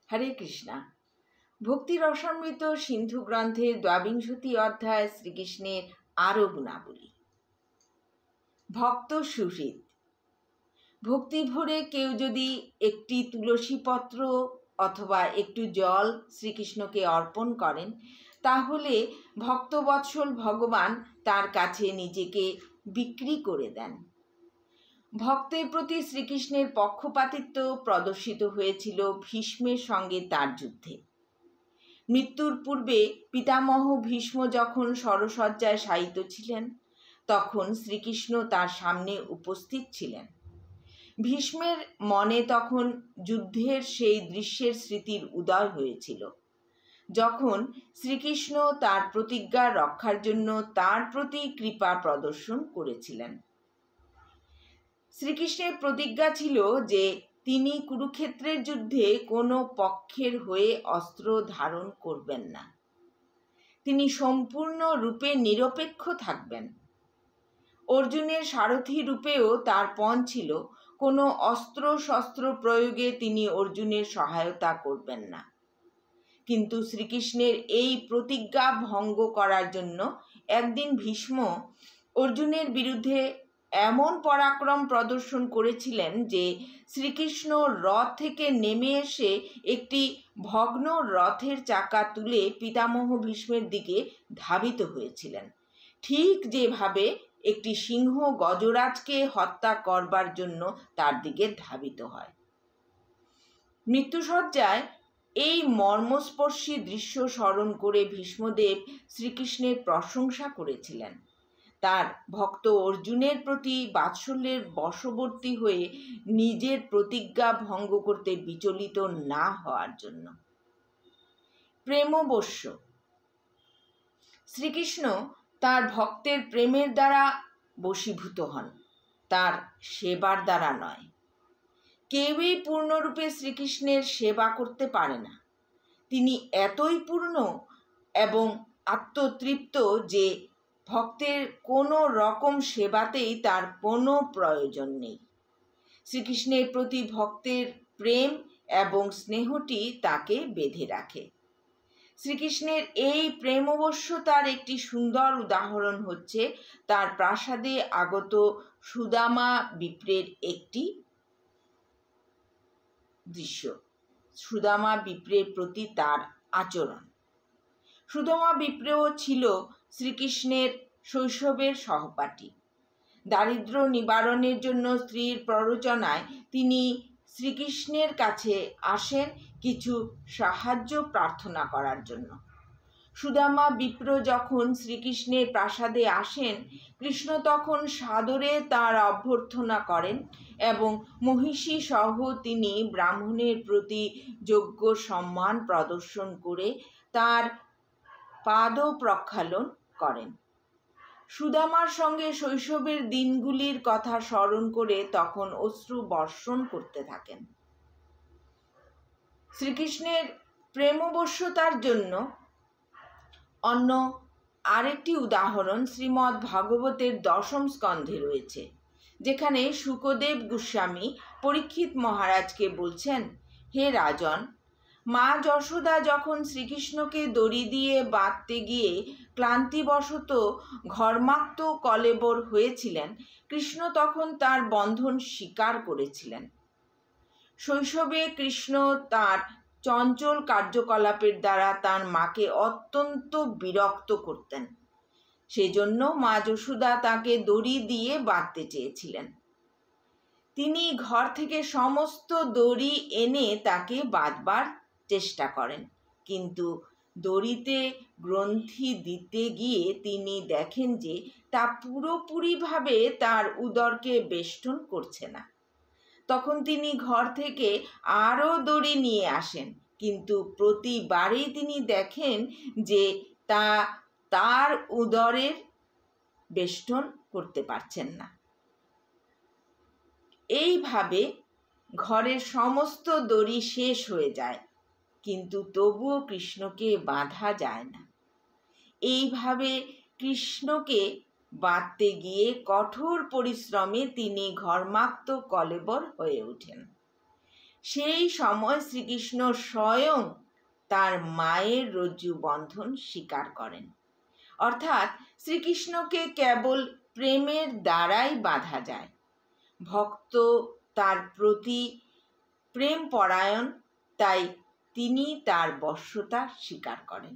হরে কৃষ্ণা। ভক্তি রসামৃত সিন্ধু গ্রন্থের ২২ অধ্যায় শ্রীকৃষ্ণের আরও গুণাবলী। ভক্ত সুহৃদ। ভক্তি ভরে কেউ যদি একটি তুলসী পত্র অথবা একটু জল শ্রীকৃষ্ণকে অর্পণ করেন, তাহলে ভক্তবৎসল ভগবান তার কাছে নিজেকে বিক্রি করে দেন। ভক্তের প্রতি শ্রীকৃষ্ণের পক্ষপাতিত্ব প্রদর্শিত হয়েছিল ভীষ্মের সঙ্গে তার যুদ্ধে। মৃত্যুর পূর্বে পিতামহ ভীষ্ম যখন শরশয্যায় শায়িত ছিলেন, তখন শ্রীকৃষ্ণ তার সামনে উপস্থিত ছিলেন। ভীষ্মের মনে তখন যুদ্ধের সেই দৃশ্যের স্মৃতির উদয় হয়েছিল, যখন শ্রীকৃষ্ণ তার প্রতিজ্ঞা রক্ষার জন্য তার প্রতি কৃপা প্রদর্শন করেছিলেন। শ্রীকৃষ্ণের প্রতিজ্ঞা ছিল যে তিনি কুরুক্ষেত্রের যুদ্ধে কোনো পক্ষের হয়ে অস্ত্র ধারণ করবেন না। তিনি সম্পূর্ণ রূপে নিরপেক্ষ থাকবেন। অর্জুনের সারথি রূপেও তার পণ ছিল, কোনো অস্ত্র শস্ত্র প্রয়োগে তিনি অর্জুনের সহায়তা করবেন না। কিন্তু শ্রীকৃষ্ণের এই প্রতিজ্ঞা ভঙ্গ করার জন্য একদিন ভীষ্ম অর্জুনের বিরুদ্ধে এমন পরাক্রম প্রদর্শন করেছিলেন যে শ্রীকৃষ্ণ রথ থেকে নেমে এসে একটি ভগ্ন রথের চাকা তুলে পিতামহ ভীষ্মের দিকে ধাবিত হয়েছিলেন, ঠিক যেভাবে একটি সিংহ গজরাজকে হত্যা করবার জন্য তার দিকে ধাবিত হয়। মৃত্যুসজ্জায় এই মর্মস্পর্শী দৃশ্য স্মরণ করে ভীষ্মদেব শ্রীকৃষ্ণের প্রশংসা করেছিলেন, তার ভক্ত অর্জুনের প্রতি বাৎসল্যের বশবর্তী হয়ে নিজের প্রতিজ্ঞা ভঙ্গ করতে বিচলিত না হওয়ার জন্য। প্রেমবশ্য। শ্রীকৃষ্ণ তার ভক্তের প্রেমের দ্বারা বশীভূত হন, তার সেবার দ্বারা নয়। কেউই পূর্ণরূপে শ্রীকৃষ্ণের সেবা করতে পারে না। তিনি এতই পূর্ণ এবং আত্মতৃপ্ত যে ভক্তের কোনো রকম সেবাতেই তার কোনো প্রয়োজন নেই। শ্রীকৃষ্ণের প্রতি ভক্তের প্রেম এবং স্নেহটি তাকে বেঁধে রাখে। শ্রীকৃষ্ণের এই প্রেমবশ্যতার একটি সুন্দর উদাহরণ হচ্ছে তার প্রাসাদে আগত সুদামা বিপ্রের একটি দৃশ্য। সুদামা বিপ্রের প্রতি তার আচরণ। সুদামা বিপ্রেও ছিল শ্রীকৃষ্ণের শৈশবের সহপাঠী। দারিদ্র্য নিবারণের জন্য স্ত্রীর প্ররোচনায় তিনি শ্রীকৃষ্ণের কাছে আসেন কিছু সাহায্য প্রার্থনা করার জন্য। সুদামা বিপ্র যখন শ্রীকৃষ্ণের প্রাসাদে আসেন, কৃষ্ণ তখন সাদরে তার অভ্যর্থনা করেন এবং মহিষী সহ তিনি ব্রাহ্মণের প্রতি যোগ্য সম্মান প্রদর্শন করে তার পাদ প্রক্ষালন করেন। সুদামার সঙ্গে শৈশবের দিনগুলির কথা স্মরণ করে তখন অশ্রু বর্ষণ করতে থাকেন। শ্রীকৃষ্ণের প্রেমবশ্যতার জন্য অন্য আরেকটি উদাহরণ শ্রীমদ্ ভাগবতের ১০ম স্কন্ধে রয়েছে, যেখানে শুকদেব গোস্বামী পরীক্ষিত মহারাজকে বলছেন, হে রাজন, মা যশোদা যখন শ্রীকৃষ্ণকে দড়ি দিয়ে বাঁধতে গিয়ে ক্লান্তিবশত ঘর্মাক্ত কলেবর হয়েছিলেন, কৃষ্ণ তখন তার বন্ধন স্বীকার করেছিলেন। শৈশবে কৃষ্ণ তার চঞ্চল কার্যকলাপের দ্বারা তার মাকে অত্যন্ত বিরক্ত করতেন। সেজন্য মা যশোদা তাকে দড়ি দিয়ে বাঁধতে চেয়েছিলেন। তিনি ঘর থেকে সমস্ত দড়ি এনে তাকে বাঁধবার চেষ্টা করেন, কিন্তু দড়িতে গ্রন্থি দিতে গিয়ে তিনি দেখেন যে তা পুরোপুরিভাবে তার উদরকে বেষ্টন করছে না। তখন তিনি ঘর থেকে আরও দড়ি নিয়ে আসেন, কিন্তু প্রতিবারই তিনি দেখেন যে তা তার উদরের বেষ্টন করতে পারছেন না। এইভাবে ঘরের সমস্ত দড়ি শেষ হয়ে যায়, কিন্তু তবুও কৃষ্ণকে বাঁধা যায় না। এইভাবে কৃষ্ণকে বাঁধতে গিয়ে কঠোর পরিশ্রমে তিনি ঘর্মাক্ত কলেবর হয়ে ওঠেন। সেই সময় শ্রীকৃষ্ণ স্বয়ং তার মায়ের রজ্জু বন্ধন স্বীকার করেন। অর্থাৎ শ্রীকৃষ্ণকে কেবল প্রেমের দ্বারাই বাঁধা যায়। ভক্ত তার প্রতি প্রেম পরায়ণ, তাই তিনি তার বশ্যতা স্বীকার করেন।